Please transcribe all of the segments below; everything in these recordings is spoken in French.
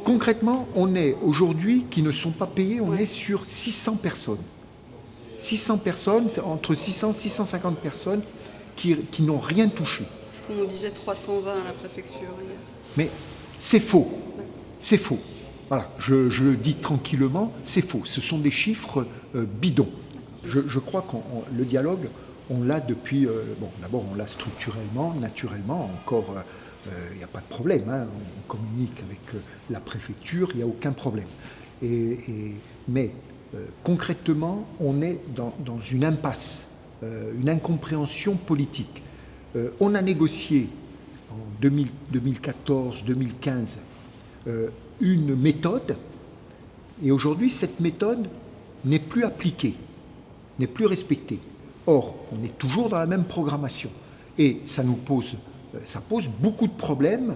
Concrètement, on est aujourd'hui, qui ne sont pas payés, on est sur 600 personnes. 600 personnes, entre 600 et 650 personnes qui n'ont rien touché. Parce qu'on nous disait 320 à la préfecture hier. Mais c'est faux. C'est faux. Voilà, je le dis tranquillement, c'est faux. Ce sont des chiffres bidons. Je crois que le dialogue, on l'a depuis... bon, d'abord, on l'a structurellement, naturellement, encore... il n'y a pas de problème, hein, on communique avec la préfecture, il n'y a aucun problème. Mais concrètement, on est dans une impasse, une incompréhension politique. On a négocié en 2014-2015 une méthode, et aujourd'hui cette méthode n'est plus appliquée, n'est plus respectée. Or, on est toujours dans la même programmation, et ça pose beaucoup de problèmes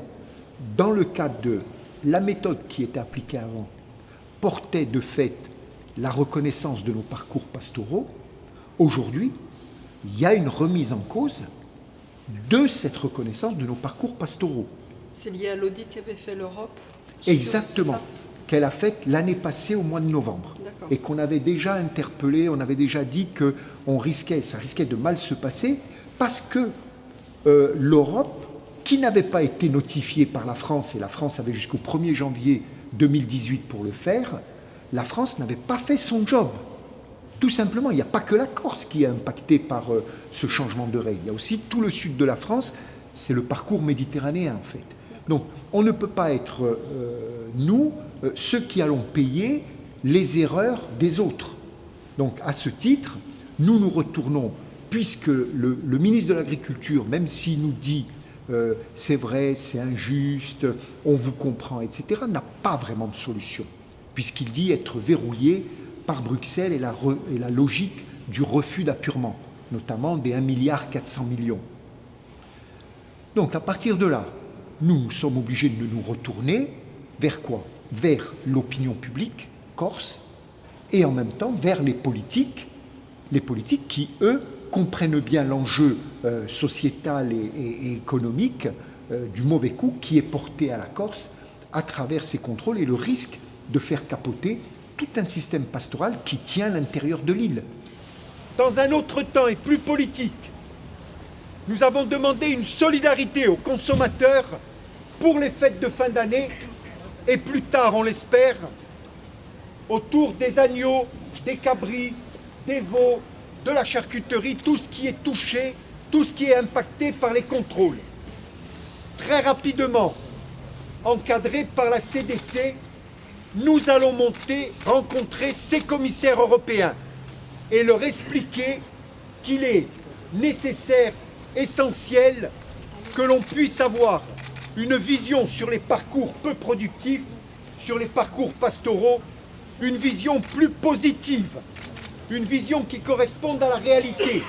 dans le cadre de la méthode qui était appliquée avant, portait de fait la reconnaissance de nos parcours pastoraux. Aujourd'hui, il y a une remise en cause de cette reconnaissance de nos parcours pastoraux. C'est lié à l'audit qu'avait fait l'Europe? Exactement, qu'elle a fait l'année passée au mois de novembre. Et qu'on avait déjà interpellé, on avait déjà dit que ça risquait de mal se passer, parce que l'Europe, qui n'avait pas été notifiée par la France, et la France avait jusqu'au 1er janvier 2018 pour le faire, la France n'avait pas fait son job. Tout simplement, il n'y a pas que la Corse qui est impactée par ce changement de règles. Il y a aussi tout le sud de la France, c'est le parcours méditerranéen en fait. Donc on ne peut pas être, nous, ceux qui allons payer les erreurs des autres. Donc à ce titre, nous nous retournons, puisque le ministre de l'Agriculture, même s'il nous dit c'est vrai, c'est injuste, on vous comprend, etc., n'a pas vraiment de solution, puisqu'il dit être verrouillé par Bruxelles et la logique du refus d'appurement, notamment des 1,4 milliard. Donc à partir de là, nous sommes obligés de nous retourner vers quoi? Vers l'opinion publique corse, et en même temps vers les politiques qui, eux, comprennent bien l'enjeu sociétal et économique du mauvais coup qui est porté à la Corse à travers ces contrôles et le risque de faire capoter tout un système pastoral qui tient l'intérieur de l'île. Dans un autre temps et plus politique, nous avons demandé une solidarité aux consommateurs pour les fêtes de fin d'année et plus tard, on l'espère, autour des agneaux, des cabris, des veaux, de la charcuterie, tout ce qui est touché, tout ce qui est impacté par les contrôles. Très rapidement, encadré par la CDC, nous allons rencontrer ces commissaires européens et leur expliquer qu'il est nécessaire, essentiel, que l'on puisse avoir une vision sur les parcours peu productifs, sur les parcours pastoraux, une vision plus positive, une vision qui corresponde à la réalité,